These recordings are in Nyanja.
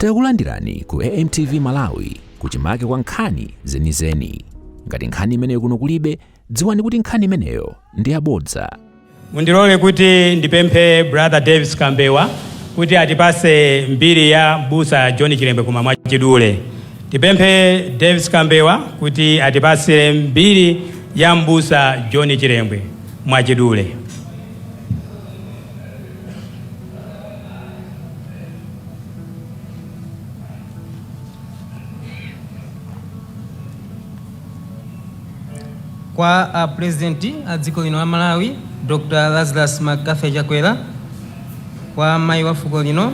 Takulandirani ku AMTV Malawi kuchimake kwa nkhani zenizeni. Ngati nkhani imeneyo kuno kulibe, dziwani kuti nkhani imeneyo ndi yabodza. Mundilole kuti ndipemphe Brother Davis Kambewa kuti atipase mbiri ya Mbusa John Chilembwe kuma Mwachidule. Ndipemphe Davis Kambewa kuti atipase mbiri ya Mbusa John Chilembwe Mwachidule. Kwa President adziko lino la Malawi Dr. Lazarus Makafe Chakwera, kwa mai wa fuko lino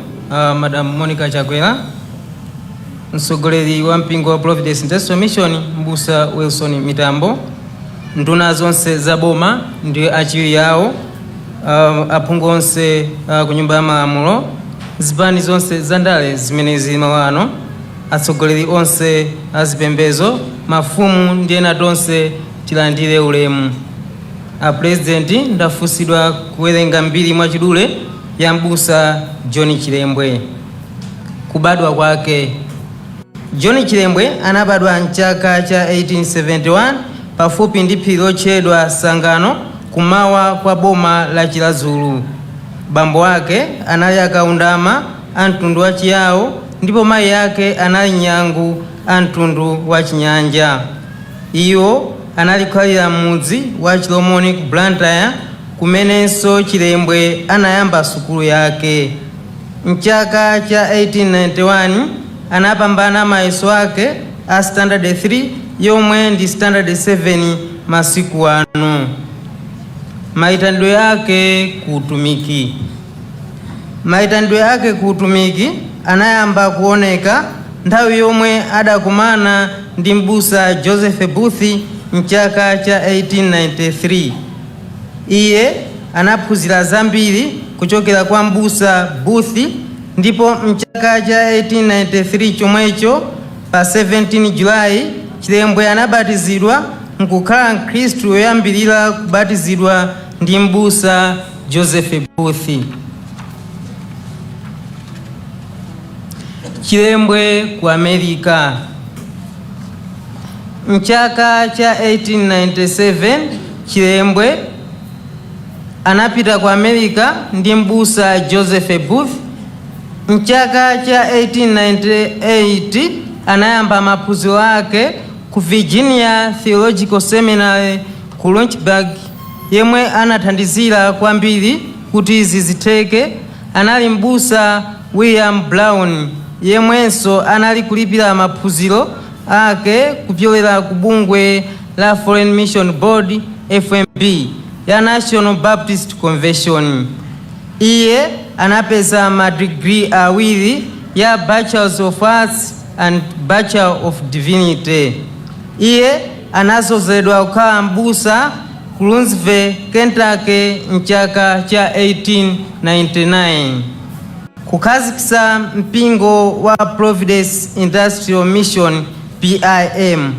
Madam Monica Chakwera, msogoleri wa mpingo wa Providence International Mission Mbusa Wilson Mitambo, nduna zonse za boma ndi achiwiri yawo, aphungu onse ku nyumba ya malamulo, zipani zonse za ndale zimene zili mawano, atsogoleri onse azipembezo, mafumu ndi ena tonse tilandire ulemu. President ndafusidwa kuwerenga mbiri mwachidule ya Mbusa John Chilembwe. Kubadwa kwake. John Chilembwe anabadwa mchaka cha 1871 pafupi ndi phiri lotchedwa Sangano kumawa kwa boma la Chilazulu. Bambo wake anali akaundama amtundu wa Chiyawo ndipo mayi yake anali Nyangu amtundu wa Chinyanja. Iwo analikhalira mudzi wa Chilomoni ku Blantyre kumenenso Chilembwe anayamba sukulu yake. Mchaka cha 1891 anapambana mayeso ake a standard 3 yomwe ndi standard 7 masiku ano. Maitandwe yake kuutumiki. Maitandwe yake kuutumiki anayamba kuoneka nthawi yomwe adakumana ndi Mbusa Joseph Booth mchaka cha 1893. Iye anaphunzira zambiri kuchokera kwa Mbusa Booth, ndipo mchaka cha 1893 chomwecho pa 17 Julayi Chilembwe anabatizidwa nkukhala Mkhristu yoyambirira kubatizidwa ndi Mbusa Joseph Booth. Chilembwe ku Amerika. Mchaka cha 1897 Chilembwe anapita ku Amerika ndi Mbusa Joseph Booth. Mchaka cha 1898 anayamba maphunziro ake ku Virginia Theological Seminary ku Lynchburg, yemwe anathandizira kwambiri kuti izi zitheke anali Mbusa William Brown, yemwenso anali kulipira maphunziro ake kupyolera ku bungwe la Foreign Mission Board FMB ya National Baptist Convention. Iye anapeza madegree awiri ya Bachelor of Arts and Bachelor of Divinity. Iye anazozedwa kukhala Mbusa ku Louisville, Kentucky mchaka cha 1899. Kukhazikitsa mpingo wa Providence Industrial Mission PIM.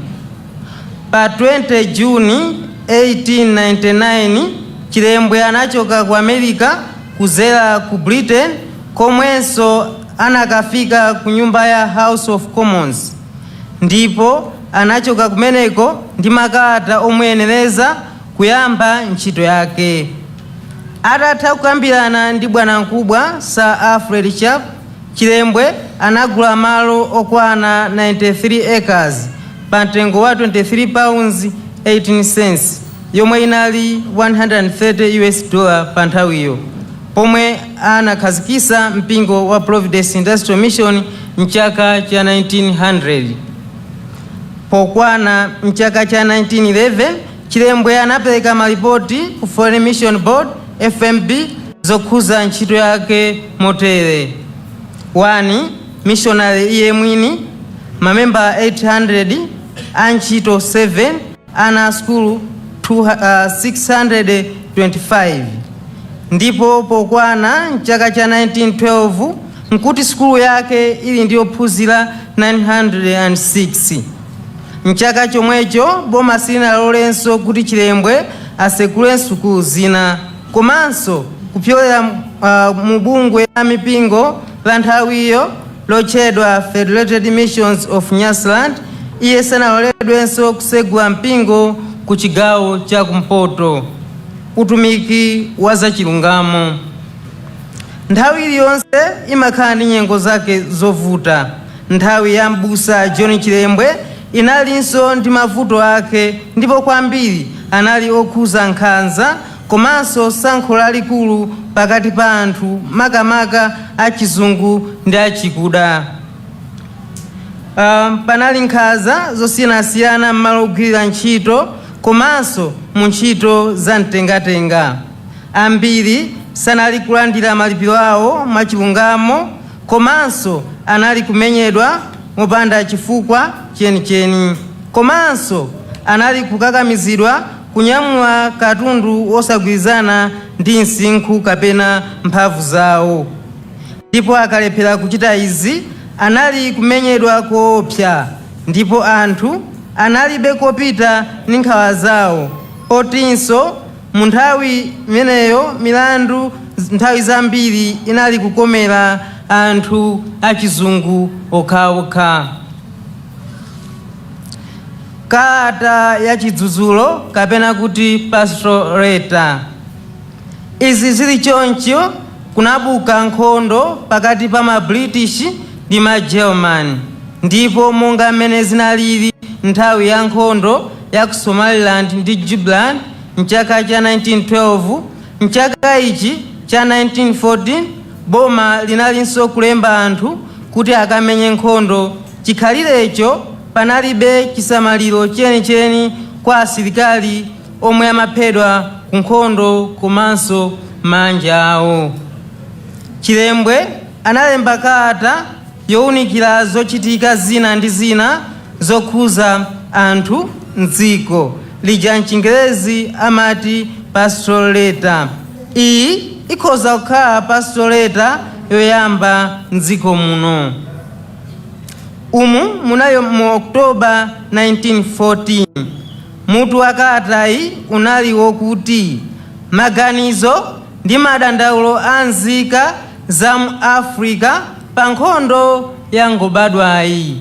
Pa 20 Juni 1899 Chilembwe anachoka ku Amerika kuzera ku Britain, komwenso anakafika ku nyumba ya House of Commons, ndipo anachoka kumeneko ndi makalata omwenereza kuyamba ntchito yake. Atatha kukambirana ndi bwanamkubwa Sir Alfred Sharp, Chilembwe anagula malo okwana 93 acres pa mtengo wa 23 pounds 18 cents yomwe inali $130 pa nthawiyo, pomwe anakhazikisa mpingo wa Providence Industrial Mission mchaka cha 1900. Pokwana mchaka cha 1911 Chilembwe anapereka malipoti ku Foreign Mission Board FMB zokhuza ntchito yake motere: 1. Missionary iye mwini, mamemba 800, antchito 7, ana skulu 625. Ndipo pokwana mchaka cha 1912 nkuti skulu yake ili ndiyo phunzira 906. Mchaka chomwecho boma silinalolenso kuti Chilembwe asekule sukulu zina, komanso kupyolera mu bungwe la mipingo la nthawiyo lotchedwa Federated Missions of Nyasaland, iye sanaloledwenso kusegula mpingo ku chigawo cha kumpoto. Utumiki wa zachilungamo. Nthawi iliyonse imakhala ndi nyengo zake zovuta. Nthawi ya m'busa John Chilembwe inalinso ndi mavuto ake, ndipo kwambiri anali okhuza nkhanza komanso sankho lalikulu pakati pa anthu makamaka achizungu ndi achikuda. Panali nkhanza zosiyanasiyana m'malo ogwirira ntchito komanso mu ntchito za mtengatenga. Ambiri sanali kulandira malipiro awo mwachilungamo komanso anali kumenyedwa mopanda chifukwa chenicheni, komanso anali kukakamizidwa kunyamula katundu osagwirizana ndi msinkhu kapena mphamvu zawo, ndipo akalephera kuchita izi anali kumenyedwa koopsa, ndipo anthu analibe kopita ndi nkhawa zawo. Potinso mu nthawi imeneyo milandu nthawi zambiri inali kukomera anthu achizungu okhaokha. Kalata ya chidzudzulo kapena kuti pastoral letter. Izi zili choncho kunabuka nkhondo pakati pa ma British ndi ma German, ndipo monga mmene zinalili nthawi ya nkhondo ya ku Somaliland ndi Jubaland mchaka cha 1912, mchaka ichi cha 1914 boma linalinso kulemba anthu kuti akamenye nkhondo. Chikhalirecho panalibe chisamaliro chenicheni kwa asilikali omwe amaphedwa ku nkhondo komanso manja awo. Chilembwe analemba kalata yowunikira zochitika zina ndi zina zokhuza anthu mdziko, lija mchingerezi amati pastoral letter. Iyi ikhoza kukhala pastoral letter yoyamba mdziko muno. Umu munayo mu Oktoba 1914. Mutu wa kalatayi unali wokuti maganizo ndi madandaulo a nzika za mu Africa pa nkhondo yangobadwayi.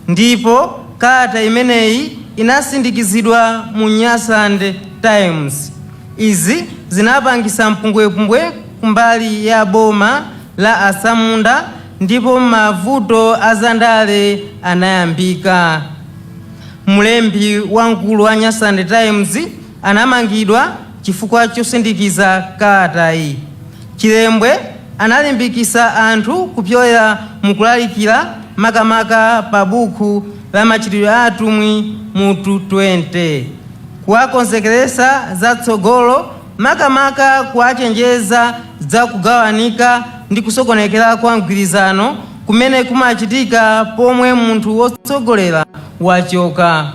Ndipo kalata imeneyi inasindikizidwa mu Nyasaland Times. Izi zinapangisa mpungwepungwe kumbali ya boma la Asamunda, ndipo mavuto azandale anayambika. Mlembi wamkulu wa Nyasaland Times anamangidwa chifukwa chosindikiza kalatayi. Chilembwe analimbikisa anthu kupyolera mukulalikira makamaka pa buku la machitidwe a atumwi mutu 20, kuwakonzekeresa zatsogolo makamaka kuwachenjeza za kugawanika ndi kusokonekera kwa mgwirizano kumene kumachitika pomwe munthu wotsogolera wachoka.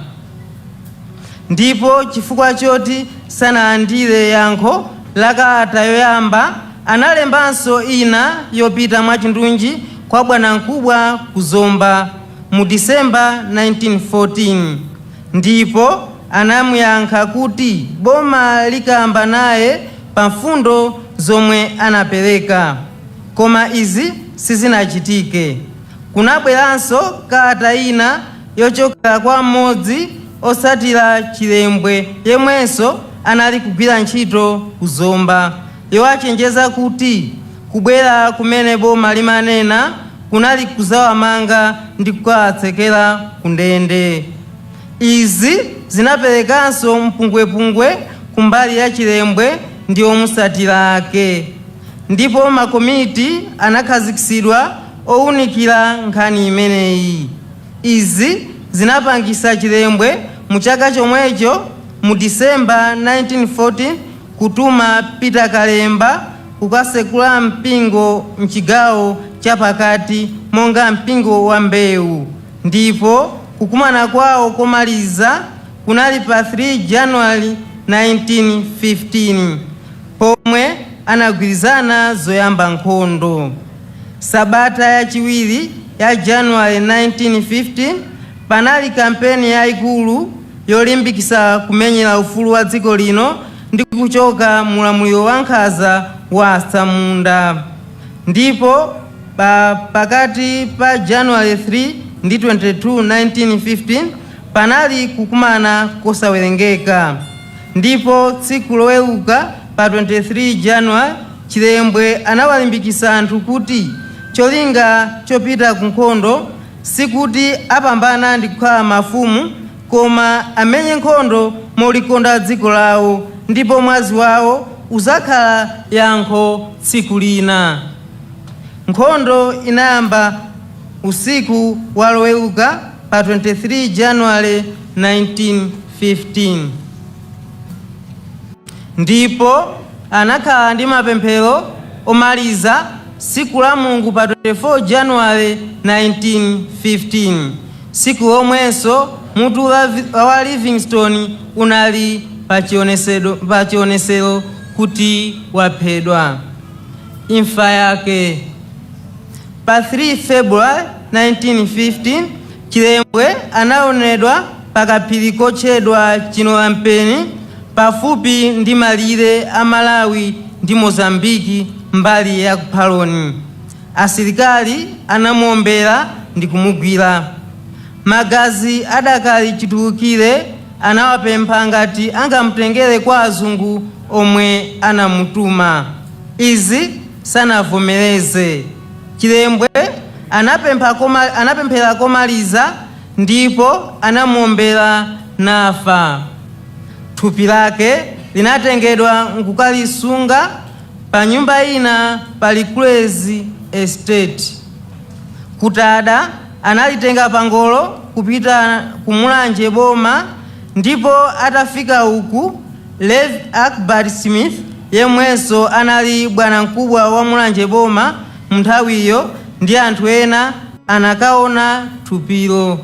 Ndipo chifukwa choti sanalandire yankho la kalata yoyamba, analembanso ina yopita mwachindunji kwa bwanamkubwa ku Zomba mu Disemba 1914, ndipo anamuyankha kuti boma likamba naye pa mfundo zomwe anapereka, koma izi sizinachitike. Kunabweranso kalata ina yochokera kwa mmodzi osatira Chilembwe yemwenso anali kugwira ntchito ku Zomba, yowachenjeza kuti kubwera kumene boma limanena kunali kuzawamanga ndi kukawatsekera ku ndende. Izi zinaperekanso mpungwepungwe kumbali ya Chilembwe ndi omusatira ake, ndipo makomiti anakhazikisidwa owunikira nkhani imeneyi. Izi zinapangisa Chilembwe mu chaka chomwecho mu Disemba 1914 kutuma Peter Kalemba kukasekula mpingo mchigawo chapakati monga mpingo wa Mbewu, ndipo kukumana kwawo komaliza kunali pa 3 January 1915 pomwe anagwirizana zoyamba nkhondo. Sabata yachiwiri ya January 1915 panali kampeni yayikulu yolimbikisa kumenyera ufulu wa dziko lino ndi kuchoka mulamuliro wa nkhanza wa Asamunda, ndipo pakati pa January 3 ndi 22 1915 panali kukumana kosawerengeka, ndipo tsiku loweuka pa 23 January Chilembwe anawalimbikitsa anthu kuti cholinga chopita ku nkhondo sikuti apambana ndi kukhala mafumu, koma amenye nkhondo molikonda dziko lawo, ndipo mwazi wawo uzakhala yankho tsiku lina. Nkhondo inayamba usiku wa loweuka pa 23 January 1915, ndipo anakhala ndi mapemphero omaliza siku la Mulungu pa 24 January 1915. Siku lomwenso mutu wa Livingstone unali pa chionesero kuti waphedwa. Imfa yake pa 3 February 1915 Chilembwe anaonedwa pakaphiri kotchedwa Chinolampeni pafupi ndi malire a Malawi ndi Mozambiki mbali ya kuphaloni. Asilikali anamuombera ndi kumugwira. Magazi adakali chitulukire anawapempha ngati angamutengere kwa azungu omwe anamutuma. Izi sanavomereze. Chilembwe anapemphera komaliza ndipo anamuombera nafa. Thupi lake linatengedwa nkukalisunga pa nyumba ina pa Likulezi Estate. Kutada analitenga pangolo kupita kumulanje boma, ndipo atafika uku Lev Akbar Smith yemwenso anali bwana mkubwa wa mulanje boma mnthawiyo ndi anthu ena anakaona thupilo.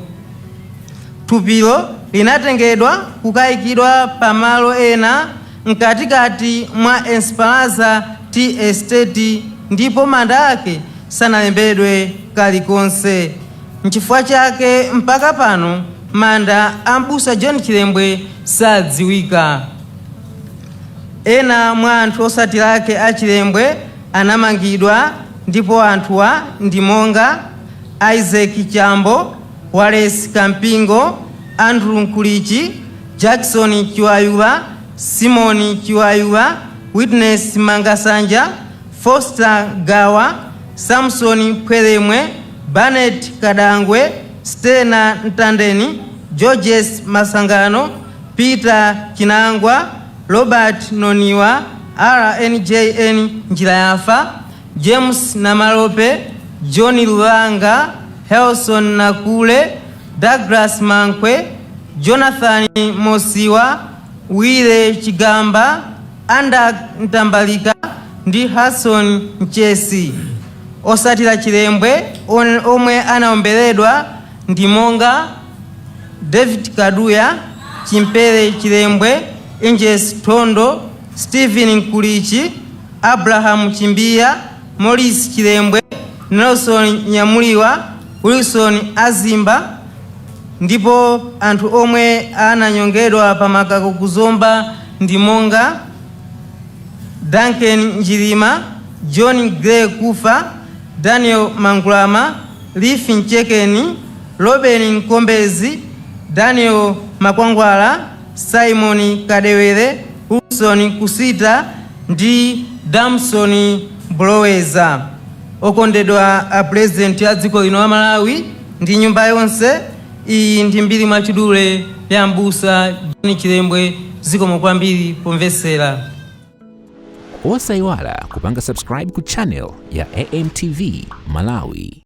Thupilo linatengedwa kukayikidwa pamalo ena mkatikati mwa Esperanza Tea Estate, ndipo manda ake sanalembedwe kalikonse. Nchifukwa chake mpaka pano manda a M'busa John Chilembwe sadziwika. Ena mwa anthu osatira ake a Chilembwe anamangidwa, ndipo anthuwa ndi monga Isaac Chambo, Wallace Kampingo, Andrew Nkulichi, Jackson Chiwayula, Simon Chiwayula, Witness Mangasanja, Foster Gawa, Samson Pwelemwe, Barnett Kadangwe, Stena Ntandeni, Georges Masangano, Peter Kinangwa, Robert Noniwa, RNJN Njirayafa, James Namalope, Johnny Lulanga, Helson Nakule, Douglas Mankwe, Jonathan Mosiwa, Wile Chigamba, Anda Ntambalika ndi Hasson Mchesi. Osatira Chilembwe omwe anaomberedwa ndi monga David Kaduya, Chimpere Chilembwe, Injes Tondo, Stephen Nkulichi, Abraham Chimbia, Maurice Chilembwe, Nelson Nyamuliwa, Wilson Azimba, ndipo anthu omwe ananyongedwa pamakako kuzomba ndi monga Duncan Njilima, John Gray Kufa, Daniel Mangulama, Leaf Nchekeni, Robin Nkombezi, Daniel Makwangwala, Simon Kadewere, Wilson Kusita ndi Damson Bloweza. Okondedwa a president ya dziko lino la Malawi ndi nyumba yonse, iyi ndi mbiri mwachidule ya M'busa John Chilembwe. Zikomo kwambiri pomvesera. Osayiwala kupanga subscribe ku channel ya AMTV Malawi.